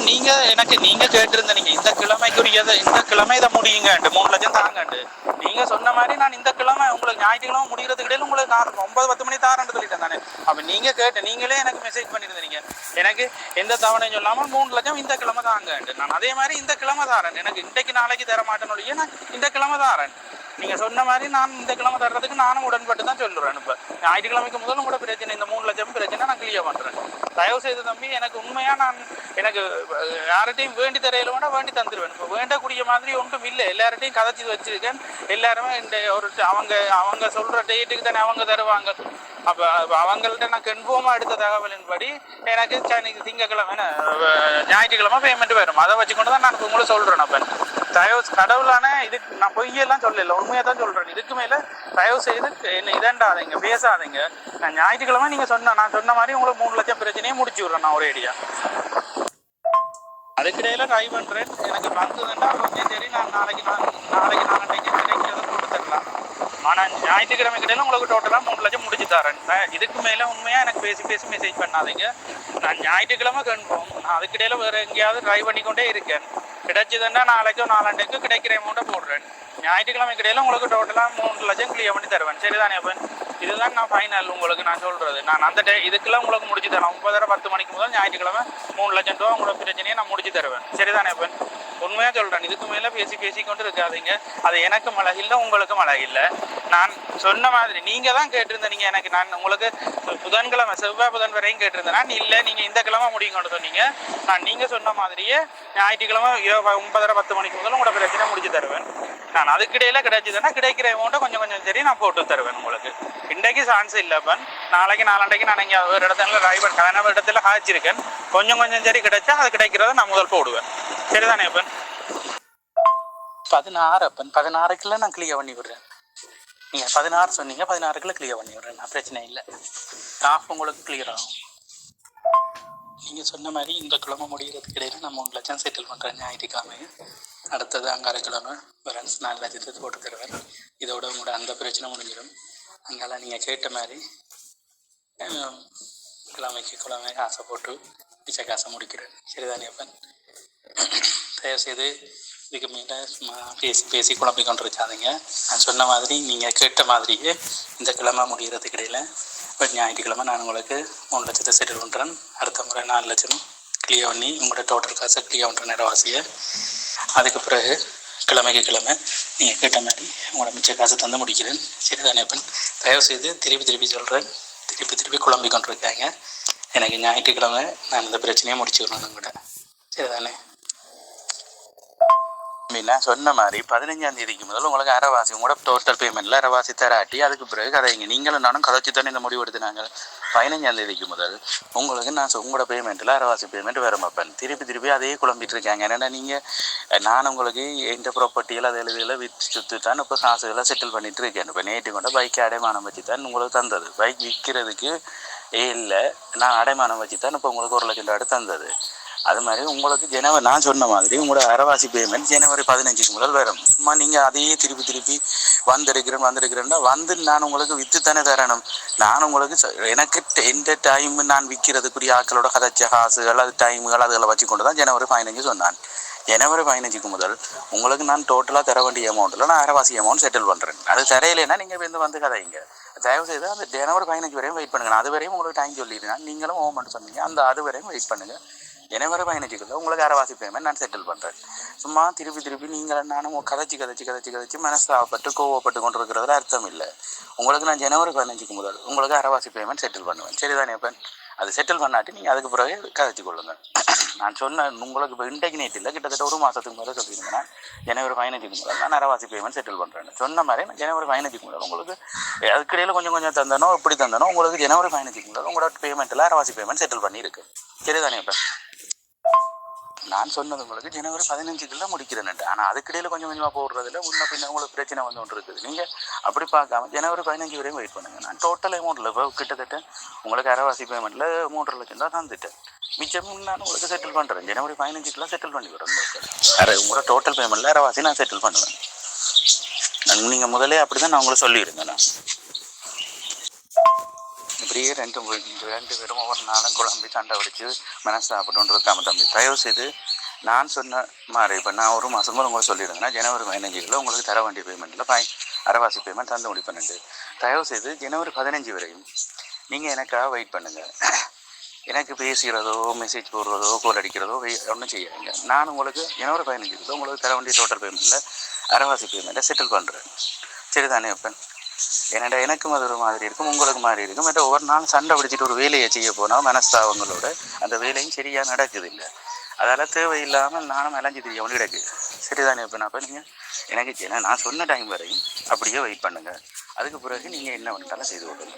நீங்க எனக்கு நீங்க கேட்டிருந்த நீங்க இந்த கிழமைக்குரியதை இந்த கிழமை இதை முடியுங்கண்டு 3 லட்சம் தாங்கண்டு நீங்க சொன்ன மாதிரி நான் இந்த கிழமை உங்களுக்கு ஞாயிற்றுக்கிழமை முடிகிறதுக்கு இடையில உங்களுக்கு நான் 9-10 மணி தாரண்டு சொல்லிட்டேன் தானே. அப்ப நீங்க நீங்களே எனக்கு மெசேஜ் பண்ணியிருந்தீங்க எனக்கு எந்த தவணையும் சொல்லாமல் 3 லட்சம் இந்த கிழமை தாங்கண்டு. நான் அதே மாதிரி இந்த கிழமை தாரேன். எனக்கு இன்றைக்கு நாளைக்கு தர மாட்டேன்னு நான் இந்த கிழமை தாரேன். நீங்க சொன்ன மாதிரி நான் இந்த கிழமை தர்றதுக்கு நானும் உடன்பட்டு தான் சொல்லுறேன். இப்ப ஞாயிற்றுக்கிழமைக்கு முதலும் கூட பிரச்சனை இந்த 3 லட்சம் பிரச்சனை நான் கிளியர் பண்றேன். தயவு செய்து தம்பி எனக்கு உண்மையா நான் எனக்கு யார்கிட்டையும் வேண்டி தரையில வேணா வேண்டி தந்துடுவேன். இப்போ வேண்டக்கூடிய மாதிரி ஒன்றும் இல்லை. எல்லார்ட்டையும் கதைச்சி வச்சிருக்கேன். எல்லாருமே இந்த ஒரு அவங்க சொல்ற டேட்டுக்கு தானே அவங்க தருவாங்க. அப்ப அவங்கள்ட்ட நான் கன்ஃபார்மா எடுத்த தகவலின்படி எனக்கு திங்கக்கிழமை ஞாயிற்றுக்கிழமை பேமெண்ட் வரும். அதை வச்சுக்கொண்டு தான் நான் உங்களுக்கு சொல்றேன். அப்ப தயவு கடவுளான இதுக்கு நான் பொய்யெல்லாம் சொல்லல, உண்மையா தான் சொல்றேன். இதுக்கு மேல தயவு செய்து என்ன இதண்டாதீங்க, பேசாதீங்க. நான் ஞாயிற்றுக்கிழமை நீங்க நான் சொன்ன மாதிரி உங்களுக்கு 3 லட்சம் பிரச்சனையே முடிச்சு விடுறேன் நான் ஒரே ஐடியா. அதுக்கிடையில ட்ரை பண்றேன். எனக்கு வந்ததுன்னா சரி நான் நாளைக்கு கிடைக்கிறத போட்டு தரலாம். ஆனா ஞாயிற்றுக்கிழமை கிடையில உங்களுக்கு டோட்டலா 3 லட்சம் முடிச்சு தரேன். இதுக்கு மேல உண்மையா எனக்கு பேசி மெசேஜ் பண்ணாதீங்க. நான் ஞாயிற்றுக்கிழமை கன்ஃபார்ம். நான் அதுக்கிடையில வேற எங்கேயாவது ட்ரை பண்ணிக்கொண்டே இருக்கேன். கிடைச்சதுன்னா நாளைக்கோ நாளாண்டைக்கோ கிடைக்கிற அமௌண்ட்டை போடுறேன். ஞாயிற்றுக்கிழமை கிடையில உங்களுக்கு டோட்டலா 3 லட்சம் கிளியர் பண்ணி தருவேன். சரிதானே? அப்ப இதுதான் நான் ஃபைனல் உங்களுக்கு நான் சொல்றது. நான் அந்த இதுக்கெல்லாம் உங்களுக்கு முடிச்சு தரேன். 9:30-10 மணிக்கு முதல் ஞாயிற்றுக்கிழமை 3 லட்சம் ரூபா உங்களோட பிரச்சனையை நான் முடிச்சு தருவேன். சரிதானே? அப்ப உண்மையா சொல்றேன். இதுக்கு மேல பேசிக்கொண்டு இருக்காதீங்க. அது எனக்கு மழை இல்லை, உங்களுக்கு மழை இல்லை. நான் சொன்ன மாதிரி நீங்க தான் கேட்டிருந்தீங்க. எனக்கு நான் உங்களுக்கு புதன்கிழமை செவ்வாய் புதன் வரையும் கேட்டிருந்தேன். இல்லை நீங்க இந்த கிழமை முடியுங்கன்னு சொன்னீங்க. நான் நீங்க சொன்ன மாதிரியே ஞாயிற்றுக்கிழமை 9:30-10 மணிக்கு முதல் உங்களோட பிரச்சனை முடிச்சு தருவேன். நான் அதுக்கிடையில கிடைச்சதுன்னா கிடைக்கிற அமௌண்ட்டை கொஞ்சம் சரி நான் போட்டு தருவேன் உங்களுக்கு. இன்றைக்கு சான்ஸ் இல்லைப்பன். நாளைக்கு நாளாண்டைக்கு நான் இங்கே ஒரு இடத்துல ட்ரைவர் கனவு இடத்துல காய்ச்சிருக்கேன். கொஞ்சம் சரி கிடைச்சா அது கிடைக்கிறத நான் முதல் போடுவேன். சரிதானே? அப்பன் 16 அப்பன் 16க்குள்ள நான் கிளியர் பண்ணி விடுறேன். நீங்கள் 16 சொன்னீங்க, 16க்குள்ள கிளியர் பண்ணி விடுறேன். நான் பிரச்சனை இல்லை. ஸ்டாஃப் உங்களுக்கு கிளியர் ஆகும். நீங்கள் சொன்ன மாதிரி இந்த கிழமை முடிகிறதுக்கு இடையில நான் 3 லட்சம் செட்டில் பண்ணுறேன் ஞாயிற்றுக்கிழமை. அடுத்தது அங்காரக்கிழமை பேலன்ஸ் 4 லட்சத்துக்கு போட்டு தருவேன். இதோட உங்களோட அந்த பிரச்சனை முடிஞ்சிடும். அங்கால நீங்கள் கேட்ட மாதிரி கிழமை காசை போட்டு மிச்ச காசை முடிக்கிறேன். சரிதானே? அப்பன் தயவுசெய்து இதுக்கு மேலே சும்மா பேசி குழம்பி கொண்டு இருக்காதீங்க. நான் சொன்ன மாதிரி நீங்கள் கேட்ட மாதிரியே இந்த கிழமை முடிகிறதுக்கு இடையில இப்போ ஞாயிற்றுக்கிழமை நான் உங்களுக்கு 3 லட்சத்தை செட்டில் பண்ணுறேன். அடுத்த முறை 4 லட்சம் கிளியர் பண்ணி உங்களோட டோட்டல் காசை கிளியர் பண்ணுற நேரவாசியை. அதுக்கு பிறகு கிழமை நீங்கள் கேட்ட மாதிரி உங்களோட மிச்ச காசை தந்து முடிக்கிறேன். சரிதானே? அப்பன் தயவுசெய்து திருப்பி சொல்கிறேன். திருப்பி குழம்பி கொண்டு இருக்காங்க. எனக்கு ஞாயிற்றுக்கிழமை நான் இந்த பிரச்சனையை முடிச்சு விடணும் கூட. சரிதானே? நான் சொன்ன மாதிரி 15ஆம் தேதிக்கு முதல் உங்களுக்கு அரைவாசி உங்களோட டோட்டல் பேமெண்ட்ல அரைவாசி தராட்டி அதுக்கு பிறகு கதைங்க. நீங்களும் நானும் கதைச்சி தானே இந்த முடிவு எடுத்துனாங்க. 15ஆம் தேதிக்கு முதல் உங்களுக்கு நான் உங்களோட பேமெண்ட்டில் அரைவாசி பேமெண்ட் வர மாப்பேன். திருப்பி அதே குழம்பிட்டு இருக்காங்க. என்னென்னா நீங்கள் நான் உங்களுக்கு எந்த ப்ராப்பர்ட்டியில் அது எழுதியில் விற்று தான் இப்போ காசுகளை செட்டில் பண்ணிட்டு இருக்கேன். இப்போ நேற்று கொண்ட பைக் அடைமானம் வச்சு தான் உங்களுக்கு தந்தது. பைக் விற்கிறதுக்கு இல்லை, நான் அடைமானம் வச்சு தான் இப்போ உங்களுக்கு 1 லட்சம் ரூபாய் தந்தது. அது மாதிரி உங்களுக்கு நான் சொன்ன மாதிரி உங்களோட அரைவாசி பேமெண்ட் ஜனவரி 15க்கு முதல் வரும். சும்மா நீங்கள் அதையே திருப்பி வந்திருக்கிறேன்னா நான் உங்களுக்கு விற்று தானே தரணும். நான் உங்களுக்கு எனக்கு எந்த டைம் நான் விற்கிறதுக்குரிய ஆட்களோட கதைச்ச காசுகள் அது டைமுகள் அதுகளை வச்சு கொண்டு தான் ஜனவரி 15 சொன்னான். ஜனவரி 15க்கு முதல் உங்களுக்கு நான் டோட்டலாக தர வேண்டிய அமௌண்ட்டில் நான் அரைவாசி அமௌண்ட் செட்டில் பண்ணுறேன். அது தரையிலேன்னா நீங்கள் வந்து கதைங்க. தயவுசெய்து அந்த ஜனவரி 15 வரையும் வெயிட் பண்ணுங்கள். அது வரையும் உங்களுக்கு டைம் சொல்லிடுறேன். நீங்களும் ஓமெண்ட் சொன்னீங்க. அது வரையும் வெயிட் பண்ணுங்கள். ஜனவரி 15க்குள்ள உங்களுக்கு அரைவாசி பேமெண்ட் நான் செட்டில் பண்ணுறேன். சும்மா திருப்பி நீங்கள் நானும் கதைச்சி மனசாகப்பட்டு கோவப்பட்டு கொண்டு இருக்கிறதுல அர்த்தம் இல்லை. உங்களுக்கு நான் ஜனவரி 15க்கு முதல் உங்களுக்கு அரைவாசி பேமெண்ட் செட்டில் பண்ணுவேன். சரிதானே? அப்போ அது செட்டில் பண்ணாட்டி நீங்கள் அதுக்கு பிறகு கதைச்சி கொள்ளுங்கள். நான் சொன்ன உங்களுக்கு இப்போ இன்றைக்கு நேற்று இல்லை, கிட்டத்தட்ட 1 மாதத்துக்கு முதல் சொல்லியிருந்தேன்னா ஜனவரி 15க்கு முதல் நான் அரைவாசி பேமெண்ட் செட்டில் பண்ணுறேன். சொன்ன மாதிரி நான் ஜனவரி 15க்கு முதல் உங்களுக்கு அதுக்கிடையில் கொஞ்சம் தந்தனோ எப்படி தந்தனோ உங்களுக்கு ஜனவரி 15க்கு முதல் உங்களோட பேமெண்ட்டில் அரைவாசி பேமெண்ட் செட்டில் பண்ணியிருக்கு. சரிதானே? இப்போ நான் சொன்னது உங்களுக்கு ஜனவரி 15க்குள்ள முடிக்கிறேன். ஆனால் அதுக்கிடையில் கொஞ்சமாக போடுறதுல முன்ன பின்ன உங்களுக்கு பிரச்சனை வந்து ஒன்று இருக்குது. நீங்கள் அப்படி பார்க்காம ஜனவரி 15 வரையும் வெயிட் பண்ணுங்கள். நான் டோட்டல் அமௌண்ட்டில் இப்போ கிட்டத்தட்ட உங்களுக்கு அரைவாசி பேமெண்ட்டில் 3.5 லட்சம் தான் தந்துட்டேன். மிச்சம் நான் உங்களுக்கு செட்டில் பண்ணுறேன். ஜனவரி 15க்குள்ள செட்டில் பண்ணி விடுறேன். உங்களோட டோட்டல் பேமெண்ட்டில் அரைவாசி நான் செட்டில் பண்ணுவேன். நீங்கள் முதலே அப்படி தான் நான் உங்களை சொல்லியிருந்தேன். இப்படியே ரெண்டு பேரும் ஒவ்வொரு நாளும் குழம்பி சண்டை பிடிச்சி மனஸ்தாபட்டுன்னு இருக்காம தம்பி. தயவு செய்து நான் சொன்ன மாதிரி இப்போ நான் ஒரு மாதம் உங்களுக்கு சொல்லிடுங்கன்னா ஜனவரி 15 உங்களுக்கு தர வேண்டிய பேமெண்ட்டில் அரைவாசி பேமெண்ட் தந்து முடிப்பேன்ட்டு. தயவு செய்து ஜனவரி 15 வரையும் நீங்கள் எனக்காக வெயிட் பண்ணுங்கள். எனக்கு பேசுகிறதோ மெசேஜ் போடுறதோ கோல் அடிக்கிறதோ ஒன்றும் செய்யாதுங்க. நான் உங்களுக்கு ஜனவரி 15 உங்களுக்கு தர வேண்டிய டோட்டல் பேமெண்ட்டில் அரைவாசி பேமெண்ட்டை செட்டில் பண்ணுறேன். சரிதானே வைப்பேன்? ஏன்னா எனக்கும் அது ஒரு மாதிரி இருக்கும், உங்களுக்கு மாதிரி இருக்கும். மற்ற ஒவ்வொரு நாள் சண்டை பிடிச்சிட்டு ஒரு வேலையை செய்ய போனால் மனஸ்தாபங்களோட அந்த வேலையும் சரியாக நடக்குது இல்லை. அதால் தேவையில்லாமல் நானும் அலைஞ்சி தெரியும் கிடக்கு. சரிதானே வைப்பேன்? அப்போ நீங்கள் எனக்கு நான் சொன்ன டைம் வரையும் அப்படியே வெயிட் பண்ணுங்கள். அதுக்கு பிறகு நீங்கள் என்ன பண்ணிட்டாலும் செய்து கொடுங்க.